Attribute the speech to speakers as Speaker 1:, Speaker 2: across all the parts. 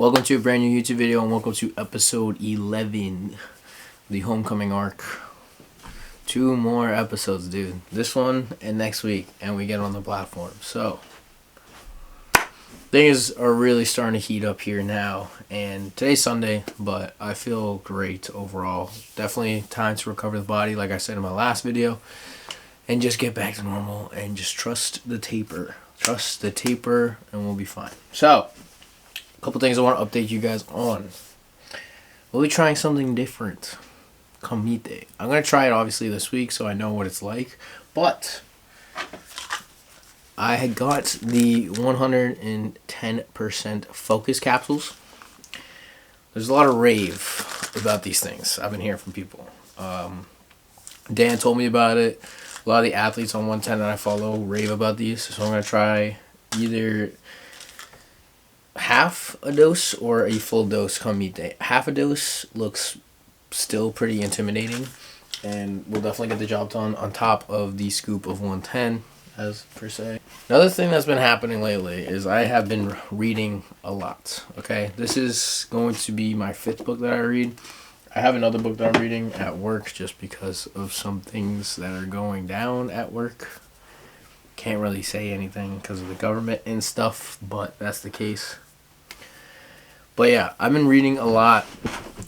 Speaker 1: Welcome to a brand new YouTube video and welcome to episode 11, the homecoming arc. 2 more episodes, dude. This one and next week, and we get on the platform. So, things are really starting to heat up here now, and today's Sunday, but I feel great overall. Definitely time to recover the body, like I said in my last video, and just get back to normal and just trust the taper. Trust the taper, and we'll be fine. So, couple things I want to update you guys on. We'll be trying something different come meet day. I'm going to try it obviously this week so I know what it's like. But I had got the 110% focus capsules. There's a lot of rave about these things. I've been hearing from people. Dan told me about it. A lot of the athletes on 110 that I follow rave about these. So I'm going to try either half a dose or a full dose come meet day. Half a dose looks still pretty intimidating, and we'll definitely get the job done on top of the scoop of 110 as per se. Another thing that's been happening lately is I have been reading a lot. Okay, this is going to be my 5th book that I read. I have another book that I'm reading at work just because of some things that are going down at work. Can't really say anything because of the government and stuff, but that's the case. But yeah, I've been reading a lot.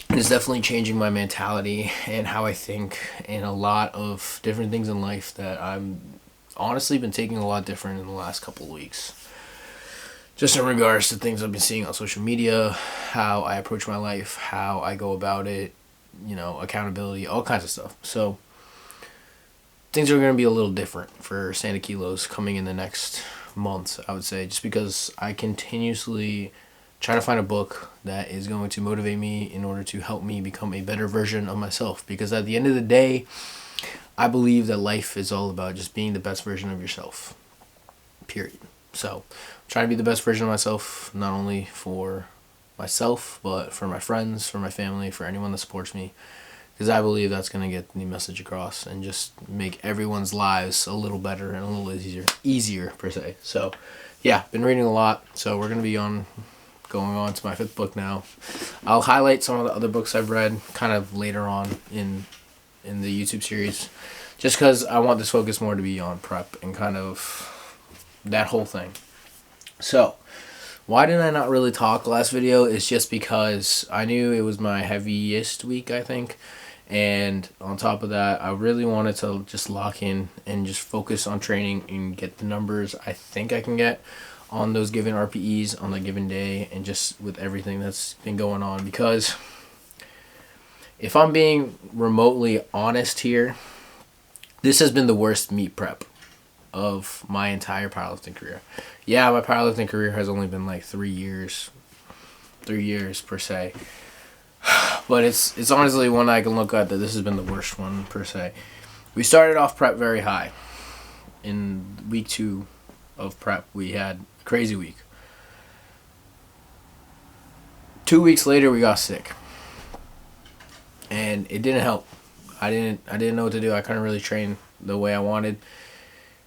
Speaker 1: It's definitely changing my mentality and how I think, and a lot of different things in life that I'm honestly been taking a lot different in the last couple of weeks. Just in regards to things I've been seeing on social media, how I approach my life, how I go about it, accountability, all kinds of stuff. So things are going to be a little different for santakilos coming in the next month, I would say, just because I continuously try to find a book that is going to motivate me in order to help me become a better version of myself. Because at the end of the day, I believe that life is all about just being the best version of yourself, period. So I'm trying to be the best version of myself, not only for myself, but for my friends, for my family, for anyone that supports me. Because I believe that's going to get the message across and just make everyone's lives a little better and a little easier per se. So, yeah, been reading a lot. So we're going to be going on to my 5th book now. I'll highlight some of the other books I've read kind of later on in the YouTube series, just because I want this focus more to be on prep and kind of that whole thing. So, why did I not really talk last video? It's just because I knew it was my heaviest week, I think. And on top of that, I really wanted to just lock in and just focus on training and get the numbers I think I can get on those given RPEs on the given day, and just with everything that's been going on. Because if I'm being remotely honest here, this has been the worst meet prep of my entire powerlifting career. Yeah, my powerlifting career has only been like 3 years per se. But it's honestly one I can look at that this has been the worst one per se. We started off prep very high. In week 2 of prep, we had a crazy week. 2 weeks later, we got sick, and it didn't help. I didn't know what to do. I couldn't really train the way I wanted.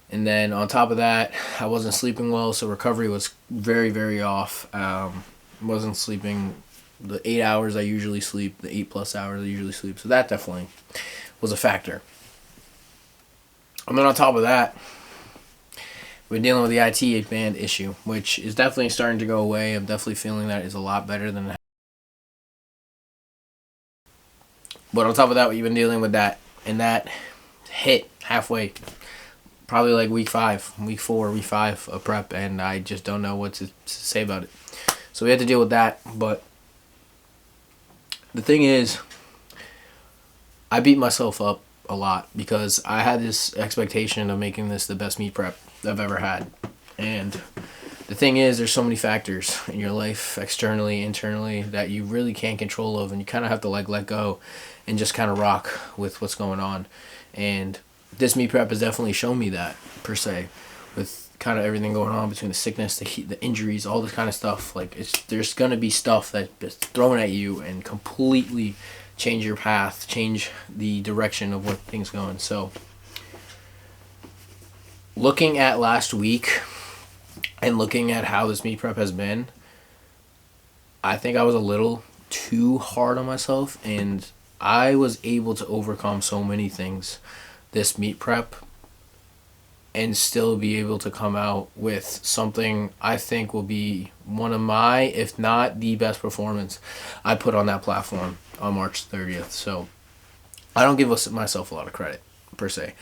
Speaker 1: And then on top of that, I wasn't sleeping well, so recovery was very, very off. Wasn't sleeping the 8 hours I usually sleep, the 8+ hours I usually sleep. So that definitely was a factor. And then on top of that, we're dealing with the IT band issue, which is definitely starting to go away. I'm definitely feeling that it's a lot better than it. But on top of that, we've been dealing with that, and that hit halfway. Probably like week 4, week 5 of prep, and I just don't know what to say about it. So we had to deal with that, but the thing is, I beat myself up a lot because I had this expectation of making this the best meet prep I've ever had. And the thing is, there's so many factors in your life, externally, internally, that you really can't control of, and you kind of have to let go and just kind of rock with what's going on. And this meet prep has definitely shown me that, per se, with kind of everything going on between the sickness, the heat, the injuries, all this kind of stuff. Like, there's going to be stuff that's thrown at you and completely change your path, change the direction of what things going. So, looking at last week and looking at how this meet prep has been, I think I was a little too hard on myself, and I was able to overcome so many things this meet prep and still be able to come out with something I think will be one of my, if not the best performance I put on that platform on March 30th. So I don't give myself a lot of credit, per se,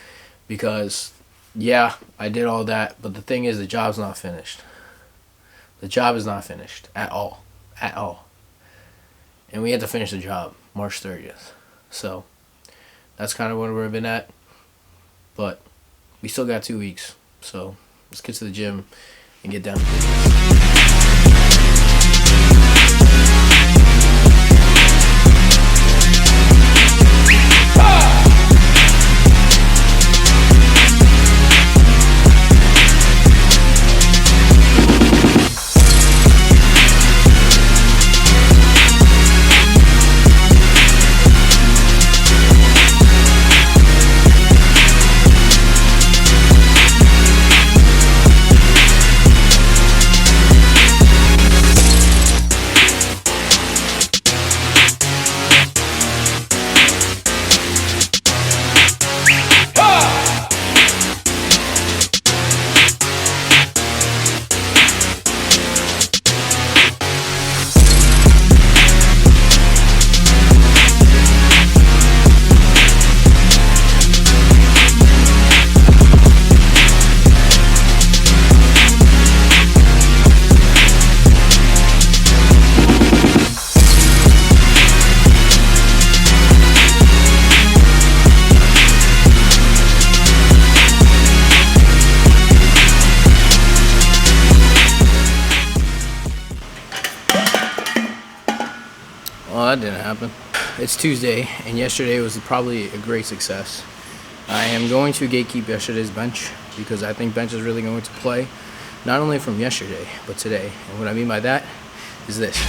Speaker 1: because, yeah, I did all that, but the thing is, the job's not finished. The job is not finished at all. At all. And we had to finish the job March 30th. So that's kind of where we've been at. But we still got 2 weeks. So let's get to the gym and get down to business. Well, that didn't happen. It's Tuesday, and yesterday was probably a great success. I am going to gatekeep yesterday's bench because I think bench is really going to play, not only from yesterday, but today. And what I mean by that is this.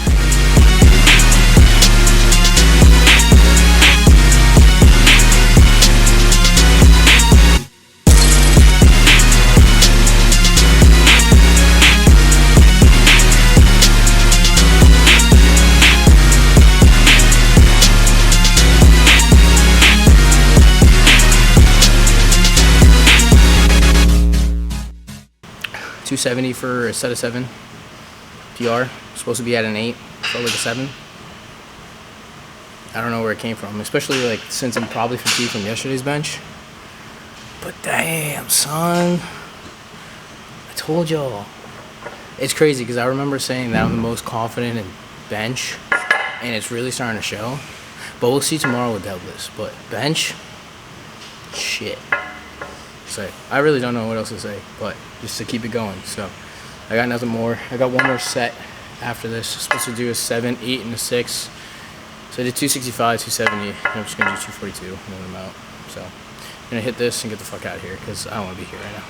Speaker 1: 270 for a set of 7 PR. Supposed to be at an 8. Felt like a 7. I don't know where it came from, especially like since I'm probably fatigued from yesterday's bench. But damn, son, I told y'all. It's crazy because I remember saying that I'm the most confident in bench, and it's really starting to show. But we'll see tomorrow with deadlifts. But bench, shit. So I really don't know what else to say, but just to keep it going. So I got nothing more. I got one more set after this. I'm supposed to do a 7, 8, and a 6. So I did 265, 270. I'm just gonna do 242 and then I'm out. So I'm gonna hit this and get the fuck out of here because I don't want to be here right now.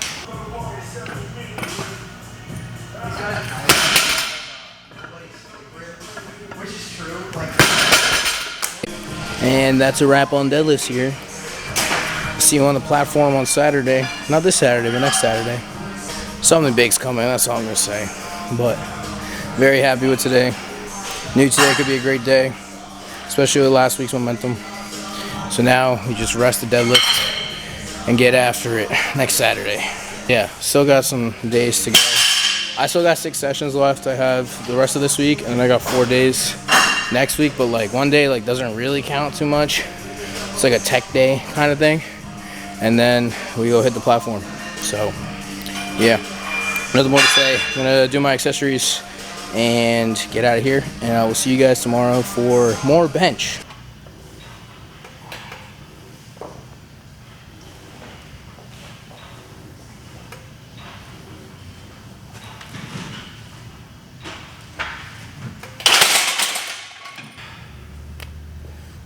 Speaker 1: And that's a wrap on deadlifts here. See you on the platform on Saturday. Not this Saturday, but next Saturday. Something big's coming, that's all I'm gonna say. But very happy with today. Knew today could be a great day, especially with last week's momentum. So now we just rest the deadlift and get after it next Saturday. Yeah, still got some days to go. I still got 6 sessions left. I have the rest of this week, and then I got 4 days next week. But like one day like doesn't really count too much. It's like a tech day kind of thing. And then we go hit the platform. So yeah, nothing more to say. I'm gonna do my accessories and get out of here, and I will see you guys tomorrow for more bench.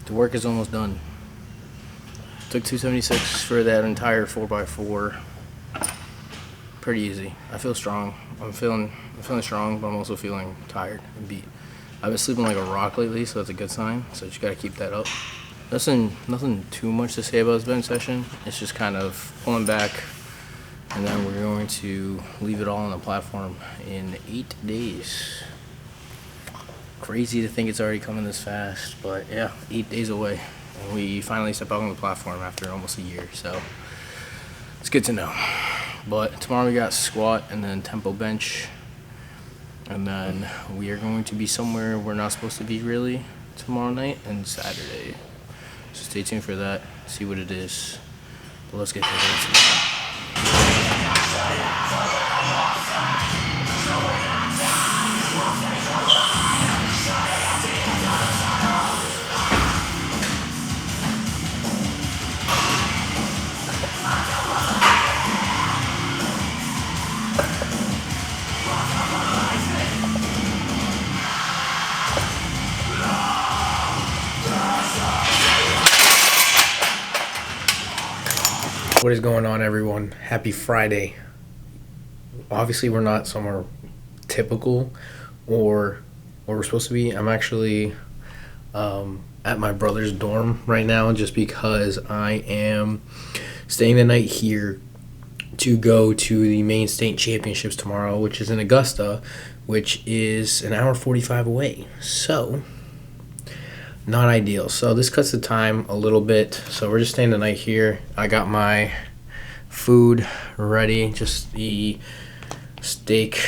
Speaker 1: The work is almost done. Took 276 for that entire 4x4. Pretty easy. I feel strong. I'm feeling strong, but I'm also feeling tired and beat. I've been sleeping like a rock lately, so that's a good sign. So just gotta keep that up. Nothing too much to say about this bench session. It's just kind of pulling back, and then we're going to leave it all on the platform in 8 days. Crazy to think it's already coming this fast, but yeah, 8 days away. And we finally step out on the platform after almost a year, so it's good to know. But tomorrow we got squat and then tempo bench. And then we are going to be somewhere we're not supposed to be really tomorrow night and Saturday. So stay tuned for that, see what it is. But let's get to it. What is going on, everyone? Happy Friday. Obviously, we're not somewhere typical or where we're supposed to be. I'm actually at my brother's dorm right now just because I am staying the night here to go to the main state championships tomorrow, which is in Augusta, which is an hour 45 away. So, not ideal. So this cuts the time a little bit. So we're just staying the night here. I got my food ready, just the steak,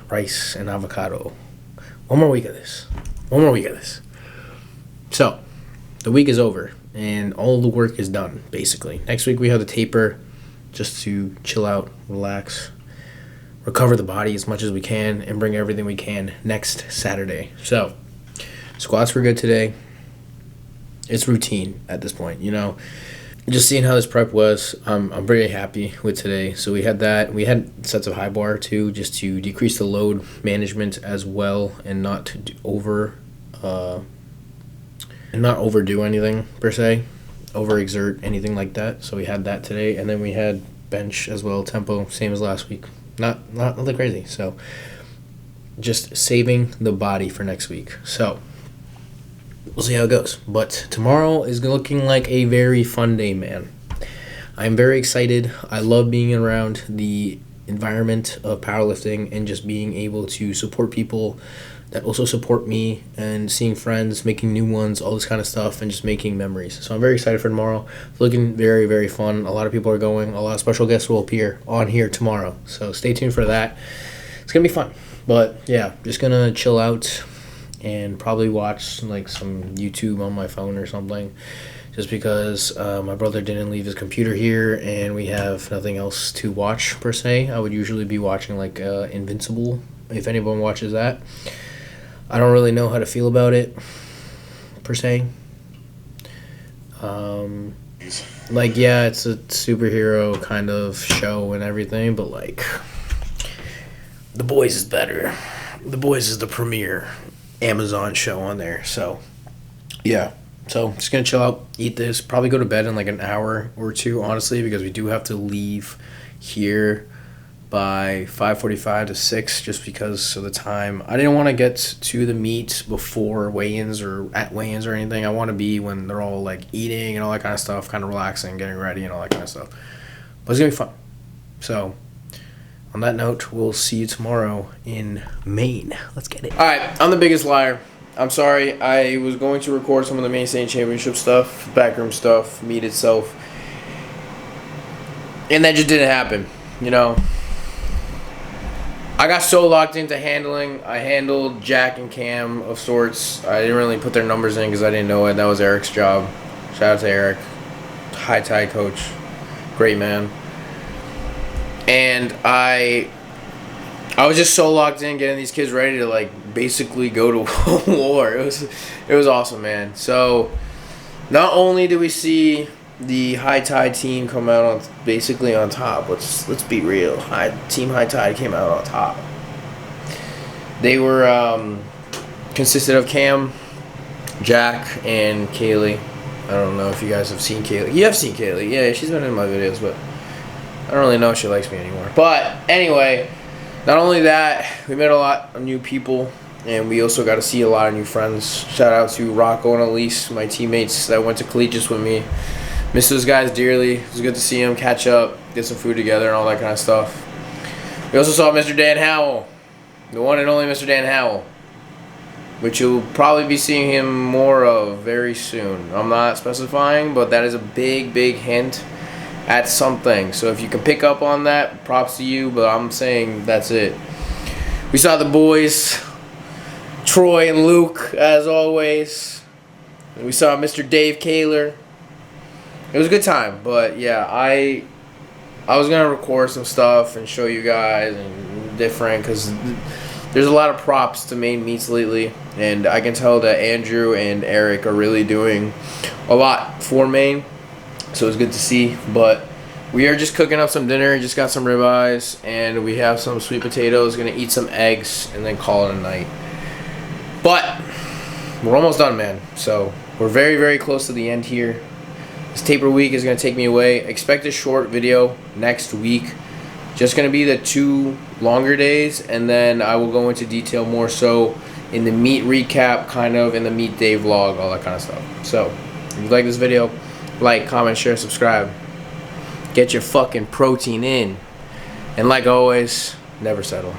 Speaker 1: rice, and avocado. One more week of this. So the week is over and all the work is done, basically. Next week we have the taper just to chill out, relax, recover the body as much as we can, and bring everything we can next Saturday. So squats were good today. It's routine at this point, you know. Just seeing how this prep was, I'm very happy with today. So we had that. We had sets of high bar too, just to decrease the load management as well, and not to not overdo anything per se, overexert anything like that. So we had that today, and then we had bench as well, tempo, same as last week. Nothing crazy. So just saving the body for next week. So we'll see how it goes. But tomorrow is looking like a very fun day, man. I'm very excited. I love being around the environment of powerlifting and just being able to support people that also support me, and seeing friends, making new ones, all this kind of stuff, and just making memories. So I'm very excited for tomorrow. It's looking very, very fun. A lot of people are going. A lot of special guests will appear on here tomorrow. So stay tuned for that. It's going to be fun. But yeah, just going to chill out and probably watch like some YouTube on my phone or something, just because my brother didn't leave his computer here and we have nothing else to watch per se. I would usually be watching like Invincible, if anyone watches that. I don't really know how to feel about it per se. Like, yeah, it's a superhero kind of show and everything, but like The Boys is better. The Boys is the premier Amazon show on there. So yeah, so just gonna chill out, eat this, probably go to bed in like an hour or two, honestly, because we do have to leave here by 5:45 to 6, just because of the time. I didn't want to get to the meet before weigh-ins or at weigh-ins or anything. I want to be when they're all like eating and all that kind of stuff, kind of relaxing, getting ready and all that kind of stuff. But it's gonna be fun. So on that note, we'll see you tomorrow in Maine. Let's get it. All right, I'm the biggest liar. I'm sorry. I was going to record some of the main state championship stuff, backroom stuff, meet itself, and that just didn't happen. You know, I got so locked into handling. I handled Jack and Cam of sorts. I didn't really put their numbers in because I didn't know it. That was Eric's job. Shout out to Eric, high tide coach, great man. And I was just so locked in getting these kids ready to like basically go to war. It was awesome, man. So not only did we see the high tide team come out on basically on top. Let's be real. Team High Tide came out on top. They were consisted of Cam, Jack, and Kaylee. I don't know if you guys have seen Kaylee. You have seen Kaylee. Yeah, she's been in my videos, but I don't really know if she likes me anymore. But anyway, not only that, we met a lot of new people, and we also got to see a lot of new friends. Shout out to Rocco and Elise, my teammates that went to collegiates with me. Miss those guys dearly. It was good to see them, catch up, get some food together, and all that kind of stuff. We also saw Mr. Dan Howell, the one and only Mr. Dan Howell. which you'll probably be seeing him more of very soon. I'm not specifying, but that is a big hint at something. So if you can pick up on that, props to you, but I'm saying that's it. We saw the boys, Troy and Luke, as always. We saw Mr. Dave Kaler. It was a good time, but yeah, I was gonna record some stuff and show you guys and different, because there's a lot of props to main meets lately, and I can tell that Andrew and Eric are really doing a lot for Maine, so it's good to see. But we are just cooking up some dinner. Just got some ribeyes, and we have some sweet potatoes. Gonna eat some eggs and then call it a night. But we're almost done, man. So we're very close to the end here. This taper week is gonna take me away. Expect a short video next week. Just gonna be the 2 longer days, and then I will go into detail more so in the meet recap, kind of in the meet day vlog, all that kind of stuff. So if you like this video, like, comment, share, subscribe. Get your fucking protein in, and like always, never settle.